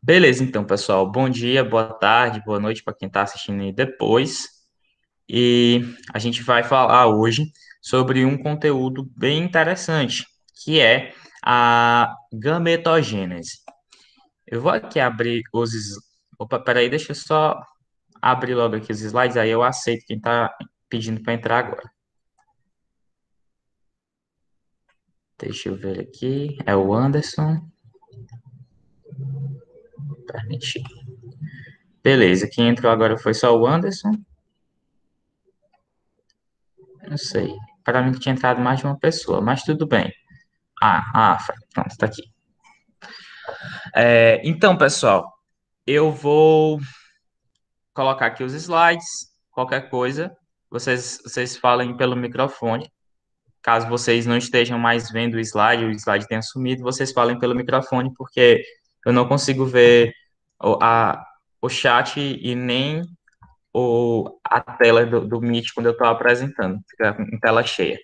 Beleza, então, pessoal. Bom dia, boa tarde, boa noite para quem está assistindo aí depois. E a gente vai falar hoje sobre um conteúdo bem interessante, que é a gametogênese. Eu vou aqui abrir Opa, peraí, deixa eu só abrir logo aqui os slides, aí eu aceito quem está pedindo para entrar agora. Deixa eu ver aqui. É o Anderson. Permitir. Beleza, quem entrou agora foi só o Anderson. Não sei. Para mim tinha entrado mais de uma pessoa, mas tudo bem. Pronto, tá aqui. Então, pessoal, eu vou colocar aqui os slides. Qualquer coisa, vocês falem pelo microfone. Caso vocês não estejam mais vendo o slide tenha sumido, vocês falem pelo microfone, porque eu não consigo ver o, a, o chat e nem a tela do Meet quando eu estou apresentando. Fica em tela cheia.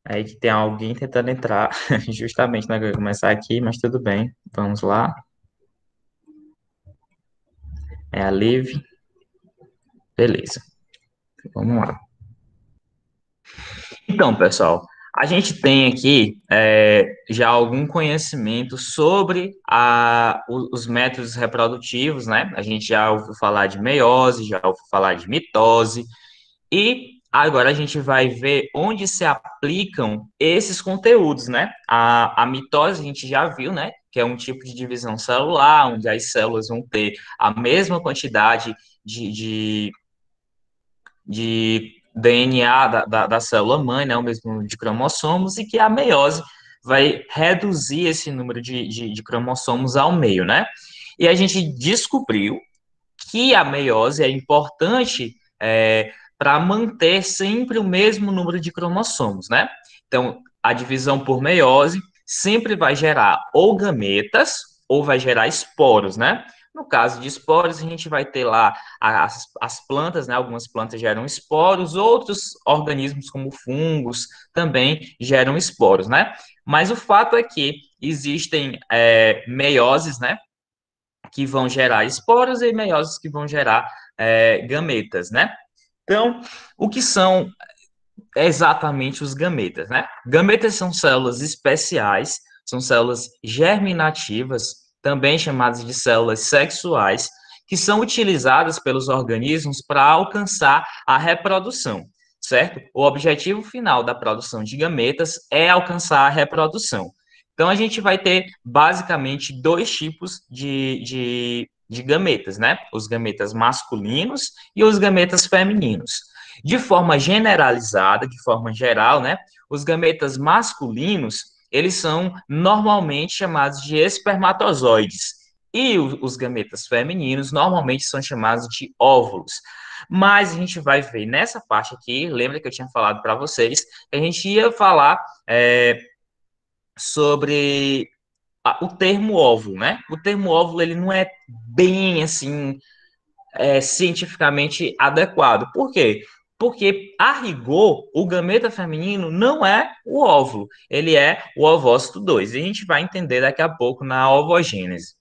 Aí que tem alguém tentando entrar, justamente, né? Que eu ia começar aqui, mas tudo bem. Vamos lá. É a Liv. Beleza. Vamos lá. Então, pessoal, a gente tem aqui já algum conhecimento sobre os métodos reprodutivos, né? A gente já ouviu falar de meiose, já ouviu falar de mitose, e agora a gente vai ver onde se aplicam esses conteúdos, né? A mitose a gente já viu, né? Que é um tipo de divisão celular, onde as células vão ter a mesma quantidade de DNA da célula mãe, né? O mesmo número de cromossomos, e que a meiose vai reduzir esse número de cromossomos ao meio, né? E a gente descobriu que a meiose é importante para manter sempre o mesmo número de cromossomos, né? Então, a divisão por meiose sempre vai gerar ou gametas ou vai gerar esporos, né? No caso de esporos, a gente vai ter lá as plantas, né? Algumas plantas geram esporos, outros organismos, como fungos, também geram esporos, né? Mas o fato é que existem meioses, né? Que vão gerar esporos e meioses que vão gerar gametas, né? Então, o que são exatamente os gametas, né? Gametas são células especiais, são células germinativas, também chamadas de células sexuais, que são utilizadas pelos organismos para alcançar a reprodução, certo? O objetivo final da produção de gametas é alcançar a reprodução. Então, a gente vai ter basicamente dois tipos de gametas, né? Os gametas masculinos e os gametas femininos. De forma generalizada, de forma geral, né? Os gametas masculinos, eles são normalmente chamados de espermatozoides. E os gametas femininos normalmente são chamados de óvulos. Mas a gente vai ver nessa parte aqui, lembra que eu tinha falado para vocês, que a gente ia falar sobre o termo óvulo, né? O termo óvulo, ele não é bem assim cientificamente adequado. Por quê? Porque, a rigor, o gameta feminino não é o óvulo, ele é o ovócito 2. E a gente vai entender daqui a pouco na ovogênese.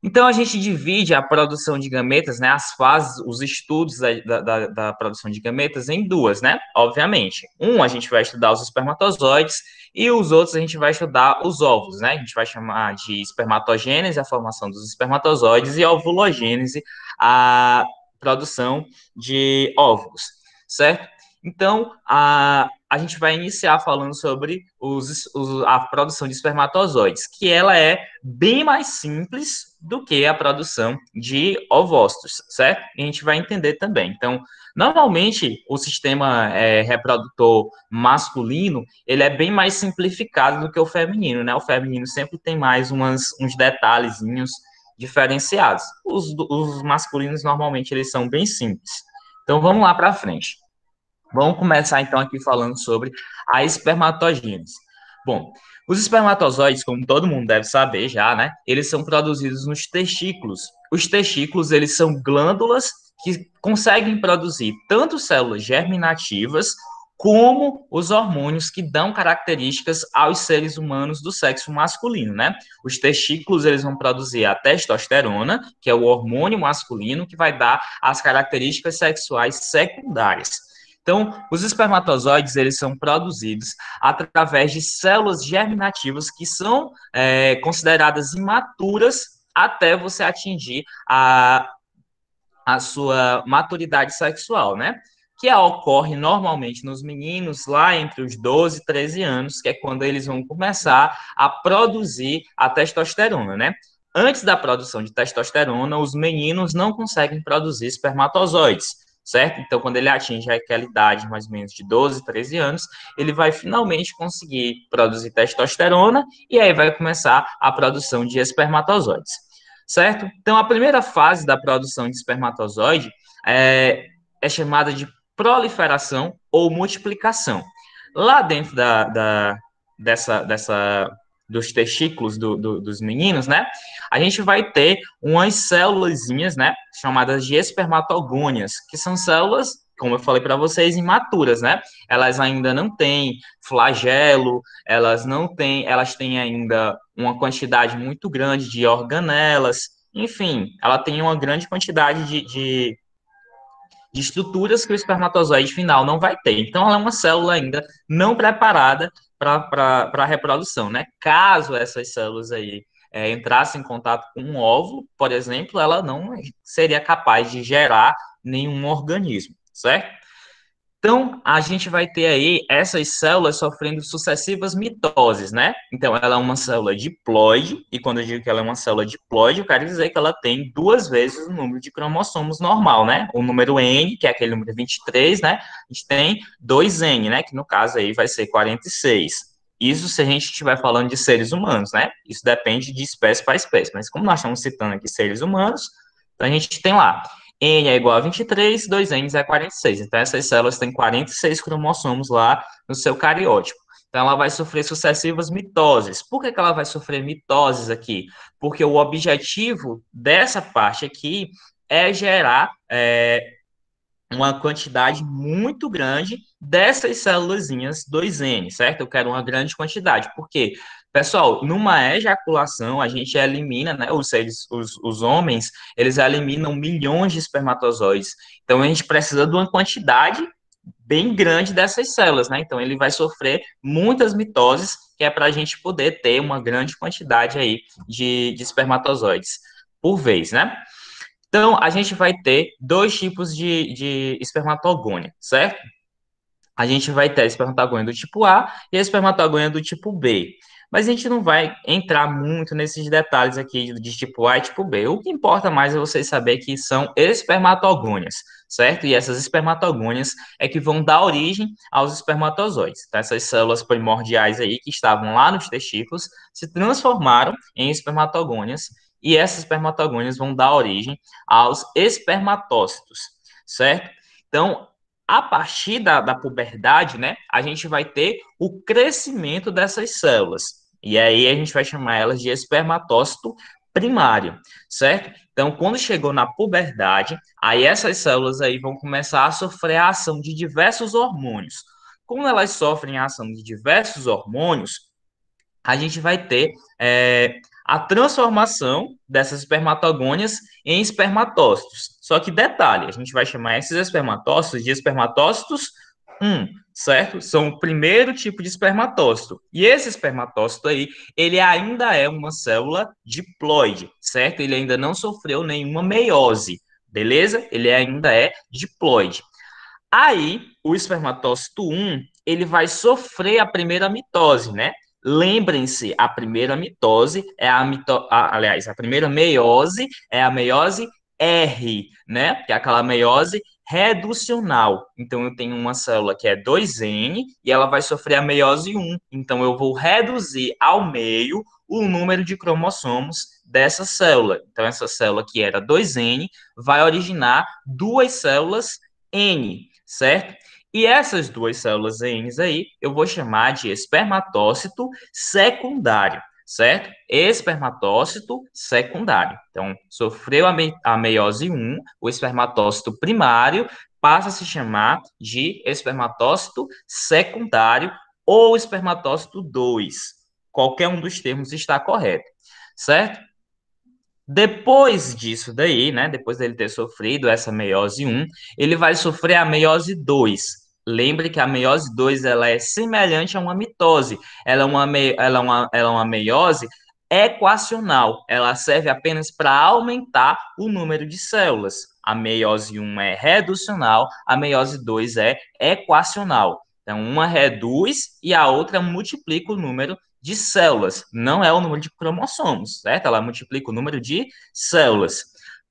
Então, a gente divide a produção de gametas, né, as fases, os estudos da produção de gametas em duas, né? Obviamente. Um, a gente vai estudar os espermatozoides e os outros a gente vai estudar os óvulos, né? A gente vai chamar de espermatogênese, a formação dos espermatozoides, e ovulogênese, a produção de óvulos, certo? Então, a gente vai iniciar falando sobre a produção de espermatozoides, que ela é bem mais simples do que a produção de ovócitos, certo? E a gente vai entender também. Então, normalmente, o sistema reprodutor masculino, ele é bem mais simplificado do que o feminino, né? O feminino sempre tem mais uns detalhezinhos diferenciados. Os masculinos, normalmente, eles são bem simples. Então, vamos lá para frente. Vamos começar então aqui falando sobre a espermatogênese. Bom, os espermatozoides, como todo mundo deve saber já, né? Eles são produzidos nos testículos. Os testículos, eles são glândulas que conseguem produzir tanto células germinativas como os hormônios que dão características aos seres humanos do sexo masculino, né? Os testículos, eles vão produzir a testosterona, que é o hormônio masculino que vai dar as características sexuais secundárias. Então, os espermatozoides, eles são produzidos através de células germinativas que são consideradas imaturas até você atingir a sua maturidade sexual, né? Que ocorre normalmente nos meninos lá entre os 12 e 13 anos, que é quando eles vão começar a produzir a testosterona, né? Antes da produção de testosterona, os meninos não conseguem produzir espermatozoides, certo? Então, quando ele atinge aquela idade mais ou menos de 12, 13 anos, ele vai finalmente conseguir produzir testosterona e aí vai começar a produção de espermatozoides, certo? Então, a primeira fase da produção de espermatozoide é chamada de proliferação ou multiplicação. Lá dentro dos testículos dos meninos, né? A gente vai ter umas célulazinhas, né? Chamadas de espermatogônias, que são células, como eu falei para vocês, imaturas, né? Elas ainda não têm flagelo, elas têm ainda uma quantidade muito grande de organelas, enfim, ela tem uma grande quantidade de estruturas que o espermatozoide final não vai ter. Então, ela é uma célula ainda não preparada para a reprodução, né? Caso essas células aí entrassem em contato com um óvulo, por exemplo, ela não seria capaz de gerar nenhum organismo, certo? Então, a gente vai ter aí essas células sofrendo sucessivas mitoses, né? Então, ela é uma célula diploide, e quando eu digo que ela é uma célula diploide, eu quero dizer que ela tem duas vezes o número de cromossomos normal, né? O número N, que é aquele número 23, né? A gente tem 2N, né? Que no caso aí vai ser 46. Isso se a gente estiver falando de seres humanos, né? Isso depende de espécie para espécie, mas como nós estamos citando aqui seres humanos, então a gente tem lá N é igual a 23, 2N é 46. Então, essas células têm 46 cromossomos lá no seu cariótipo. Então, ela vai sofrer sucessivas mitoses. Por que ela vai sofrer mitoses aqui? Porque o objetivo dessa parte aqui é gerar uma quantidade muito grande dessas célulazinhas 2N, certo? Eu quero uma grande quantidade. Por quê? Pessoal, numa ejaculação, a gente elimina, né, os homens, eles eliminam milhões de espermatozoides. Então, a gente precisa de uma quantidade bem grande dessas células, né? Então, ele vai sofrer muitas mitoses, que é para a gente poder ter uma grande quantidade aí de espermatozoides por vez, né? Então, a gente vai ter dois tipos de espermatogônia, certo? A gente vai ter a espermatogônia do tipo A e a espermatogônia do tipo B. Mas a gente não vai entrar muito nesses detalhes aqui de tipo A e tipo B. O que importa mais é vocês saber que são espermatogônias, certo? E essas espermatogônias é que vão dar origem aos espermatozoides. Então, essas células primordiais aí que estavam lá nos testículos se transformaram em espermatogônias e essas espermatogônias vão dar origem aos espermatócitos, certo? Então, a partir da puberdade, né, a gente vai ter o crescimento dessas células. E aí a gente vai chamar elas de espermatócito primário, certo? Então, quando chegou na puberdade, aí essas células aí vão começar a sofrer a ação de diversos hormônios. Como elas sofrem a ação de diversos hormônios, a gente vai ter a transformação dessas espermatogônias em espermatócitos. Só que detalhe, a gente vai chamar esses espermatócitos de espermatócitos 1, certo? São o primeiro tipo de espermatócito. E esse espermatócito aí, ele ainda é uma célula diploide, certo? Ele ainda não sofreu nenhuma meiose, beleza? Ele ainda é diploide. Aí, o espermatócito 1, ele vai sofrer a primeira mitose, né? Lembrem-se, a primeira mitose é aliás, a primeira meiose é a meiose R, né? Que é aquela meiose reducional. Então, eu tenho uma célula que é 2N e ela vai sofrer a meiose 1. Então, eu vou reduzir ao meio o número de cromossomos dessa célula. Então, essa célula que era 2N vai originar duas células N, certo? E essas duas células N aí, eu vou chamar de espermatócito secundário, certo? Espermatócito secundário. Então, sofreu a meiose 1, o espermatócito primário passa a se chamar de espermatócito secundário ou espermatócito 2. Qualquer um dos termos está correto, certo? Depois disso daí, né, depois dele ter sofrido essa meiose 1, ele vai sofrer a meiose 2. Lembre que a meiose 2 ela é semelhante a uma mitose. Ela é uma meiose equacional. Ela serve apenas para aumentar o número de células. A meiose 1 é reducional, a meiose 2 é equacional. Então, uma reduz e a outra multiplica o número de células, não é o número de cromossomos, certo? Ela multiplica o número de células.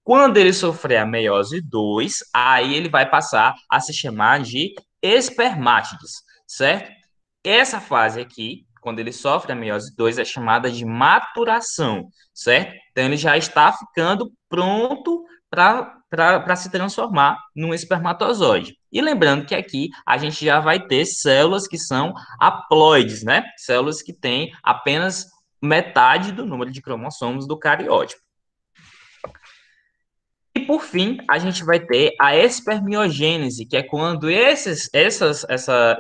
Quando ele sofrer a meiose 2, aí ele vai passar a se chamar de espermátides, certo? Essa fase aqui, quando ele sofre a meiose 2, é chamada de maturação, certo? Então ele já está ficando pronto para se transformar num espermatozoide. E lembrando que aqui a gente já vai ter células que são haploides, né? Células que têm apenas metade do número de cromossomos do cariótipo. E por fim, a gente vai ter a espermiogênese, que é quando esses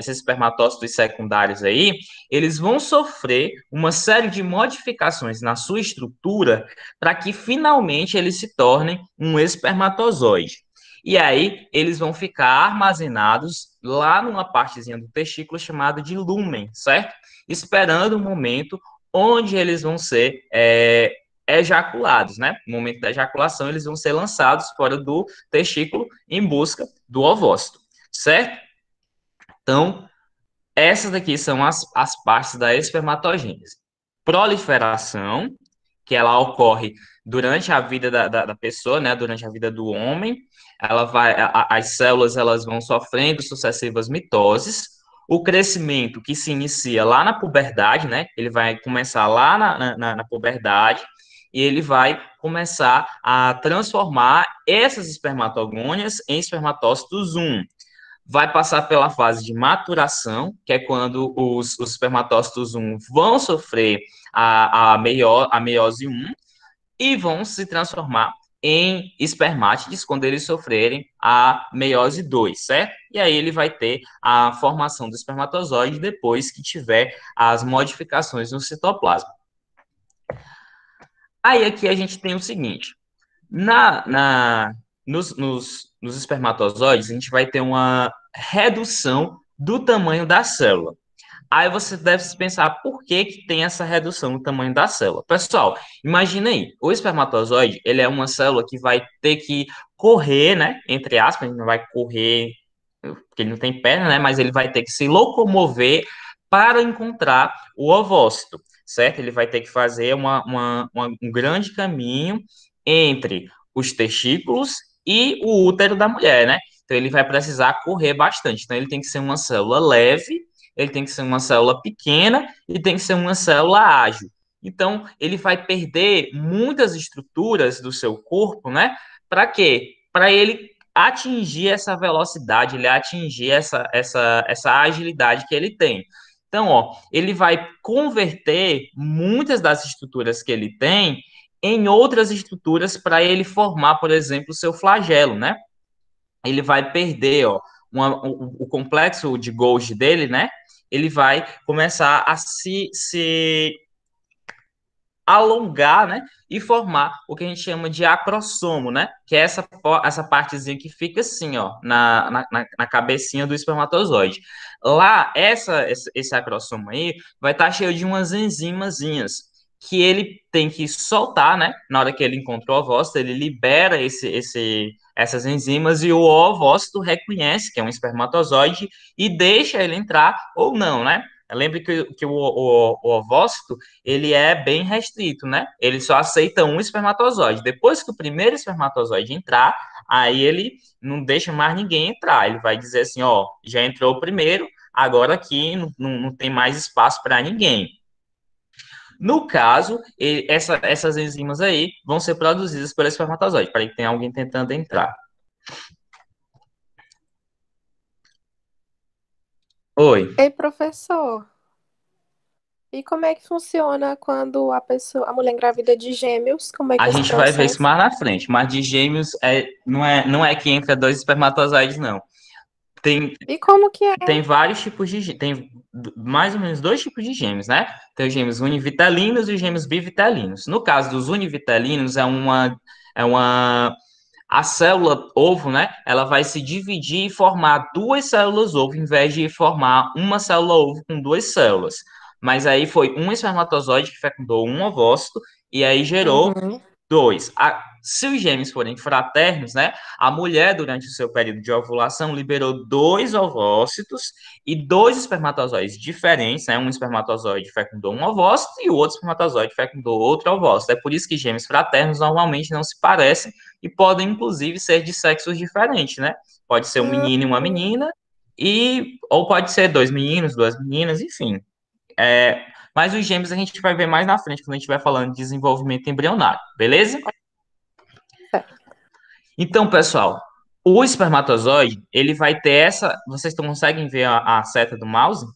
espermatócitos secundários aí, eles vão sofrer uma série de modificações na sua estrutura para que finalmente eles se tornem um espermatozoide. E aí, eles vão ficar armazenados lá numa partezinha do testículo chamada de lúmen, certo? Esperando o momento onde eles vão ser ejaculados, né? No momento da ejaculação, eles vão ser lançados fora do testículo em busca do ovócito, certo? Então, essas daqui são as partes da espermatogênese. Proliferação, que ela ocorre durante a vida da pessoa, né? Durante a vida do homem. As células elas vão sofrendo sucessivas mitoses. O crescimento que se inicia lá na puberdade, né? Ele vai começar lá na puberdade e ele vai começar a transformar essas espermatogônias em espermatócitos 1. Vai passar pela fase de maturação, que é quando os espermatócitos 1 vão sofrer a meiose 1 e vão se transformar em espermátides quando eles sofrerem a meiose 2, certo? E aí ele vai ter a formação do espermatozoide depois que tiver as modificações no citoplasma. Aí aqui a gente tem o seguinte, na, na, nos espermatozoides, a gente vai ter uma redução do tamanho da célula. Aí você deve se pensar por que que tem essa redução no tamanho da célula. Pessoal, imagine aí, o espermatozoide, ele é uma célula que vai ter que correr, né? Entre aspas, ele não vai correr, porque ele não tem perna, né? Mas ele vai ter que se locomover para encontrar o ovócito, certo? Ele vai ter que fazer um grande caminho entre os testículos e o útero da mulher, né? Então ele vai precisar correr bastante. Então ele tem que ser uma célula leve, ele tem que ser uma célula pequena e tem que ser uma célula ágil. Então ele vai perder muitas estruturas do seu corpo, né? Para quê? Para ele atingir essa velocidade, ele atingir essa agilidade que ele tem. Então, ó, ele vai converter muitas das estruturas que ele tem em outras estruturas para ele formar, por exemplo, o seu flagelo, né? Ele vai perder, ó, o complexo de Golgi dele, né? Ele vai começar a se alongar, né, e formar o que a gente chama de acrossomo, né, que é essa partezinha que fica assim, ó, na cabecinha do espermatozoide. Lá, esse acrossomo aí vai estar cheio de umas enzimazinhas que ele tem que soltar, né, na hora que ele encontra o ovócito, ele libera essas enzimas e o ovócito reconhece que é um espermatozoide e deixa ele entrar ou não, né? Lembre que o ovócito, ele é bem restrito, né? Ele só aceita um espermatozoide. Depois que o primeiro espermatozoide entrar, aí ele não deixa mais ninguém entrar. Ele vai dizer assim, ó, já entrou o primeiro, agora aqui não tem mais espaço para ninguém. No caso, essas enzimas aí vão ser produzidas pelo espermatozoide, para que tenha alguém tentando entrar. Oi. Ei, professor, E como é que funciona quando a mulher engravida de gêmeos? Como é A que é esse gente vai ver isso processo? mais na frente, mas de gêmeos não é que entra dois espermatozoides, não. Tem, E como que é? tem vários tipos tem mais ou menos dois tipos de gêmeos, né? Tem os gêmeos univitelinos e os gêmeos bivitelinos. No caso dos univitelinos, é uma a célula ovo, né? Ela vai se dividir e formar duas células ovo, em vez de formar uma célula ovo com duas células. Mas aí foi um espermatozoide que fecundou um ovócito e aí gerou Uhum. dois. Se os gêmeos forem fraternos, né? A mulher, durante o seu período de ovulação, liberou dois ovócitos e dois espermatozoides diferentes, né? Um espermatozoide fecundou um ovócito e o outro espermatozoide fecundou outro ovócito. É por isso que gêmeos fraternos normalmente não se parecem e podem, inclusive, ser de sexos diferentes, né? Pode ser um Ah, menino e uma menina, ou pode ser dois meninos, duas meninas, enfim. É, mas os gêmeos a gente vai ver mais na frente, quando a gente vai falando de desenvolvimento embrionário, beleza? certo. Então, pessoal, o espermatozoide, ele vai ter essa. Vocês conseguem ver a seta do mouse?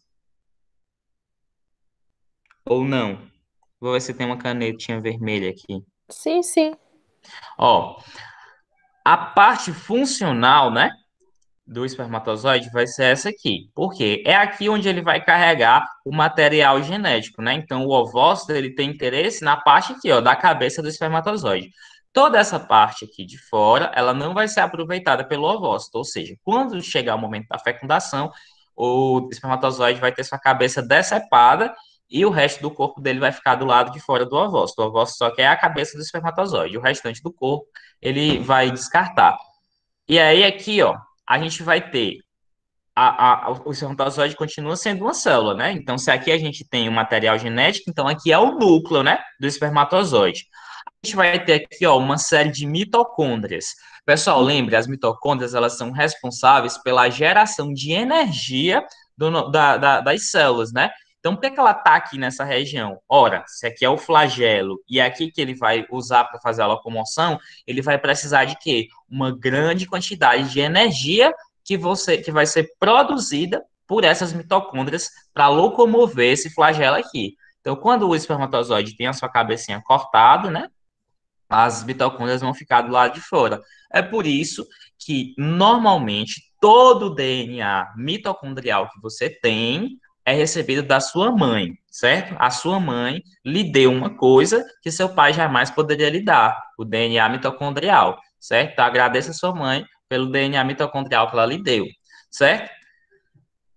Ou não? Vou ver se tem uma canetinha vermelha aqui. Sim, sim. Ó, a parte funcional, né, do espermatozoide vai ser essa aqui. Por quê? É aqui onde ele vai carregar o material genético, né? Então, o ovócito, ele tem interesse na parte aqui, ó, da cabeça do espermatozoide. Toda essa parte aqui de fora, ela não vai ser aproveitada pelo ovócito, ou seja, quando chegar o momento da fecundação, o espermatozoide vai ter sua cabeça decepada e o resto do corpo dele vai ficar do lado de fora do ovócito. O ovócito só quer a cabeça do espermatozoide, o restante do corpo ele vai descartar. E aí aqui, ó, a gente vai ter o espermatozoide continua sendo uma célula, né? Então, se aqui a gente tem o material genético, então aqui é o núcleo, né, do espermatozoide. A gente vai ter aqui, ó, uma série de mitocôndrias. Pessoal, lembre, as mitocôndrias, elas são responsáveis pela geração de energia das células, né? Então, por que que ela está aqui nessa região? Ora, se aqui é o flagelo e é aqui que ele vai usar para fazer a locomoção, ele vai precisar de quê? Uma grande quantidade de energia que vai ser produzida por essas mitocôndrias para locomover esse flagelo aqui. Então, quando o espermatozoide tem a sua cabecinha cortada, né, as mitocôndrias vão ficar do lado de fora. É por isso que, normalmente, todo o DNA mitocondrial que você tem é recebido da sua mãe, certo? A sua mãe lhe deu uma coisa que seu pai jamais poderia lhe dar, o DNA mitocondrial, certo? Então, agradeça a sua mãe pelo DNA mitocondrial que ela lhe deu, certo?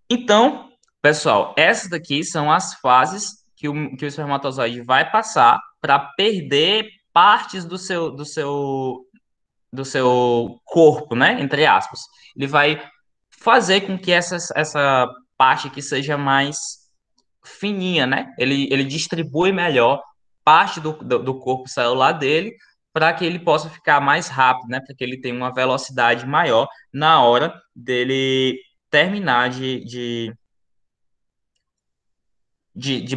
Então, pessoal, essas daqui são as fases que o espermatozoide vai passar para perder partes do seu corpo, né? Entre aspas. Ele vai fazer com que essa parte aqui seja mais fininha, né? Ele distribui melhor parte do corpo celular dele para que ele possa ficar mais rápido, né? Para que ele tenha uma velocidade maior na hora dele terminar de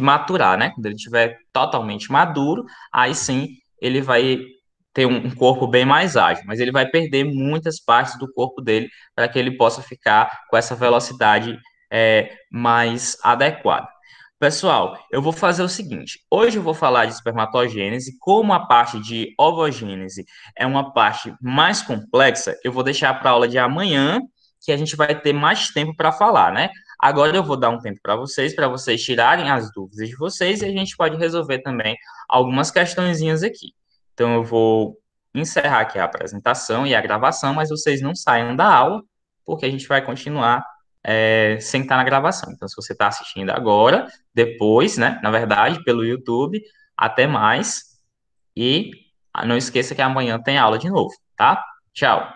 maturar, né? Quando ele estiver totalmente maduro, aí sim ele vai ter um corpo bem mais ágil, mas ele vai perder muitas partes do corpo dele para que ele possa ficar com essa velocidade mais adequada. Pessoal, eu vou fazer o seguinte: hoje eu vou falar de espermatogênese, como a parte de ovogênese é uma parte mais complexa, eu vou deixar para a aula de amanhã, que a gente vai ter mais tempo para falar, né? Agora eu vou dar um tempo para vocês tirarem as dúvidas de vocês e a gente pode resolver também algumas questõezinhas aqui. Então eu vou encerrar aqui a apresentação e a gravação, mas vocês não saiam da aula, porque a gente vai continuar sem estar na gravação. Então, se você está assistindo agora, depois, né, na verdade, pelo YouTube, até mais. E não esqueça que amanhã tem aula de novo, tá? Tchau.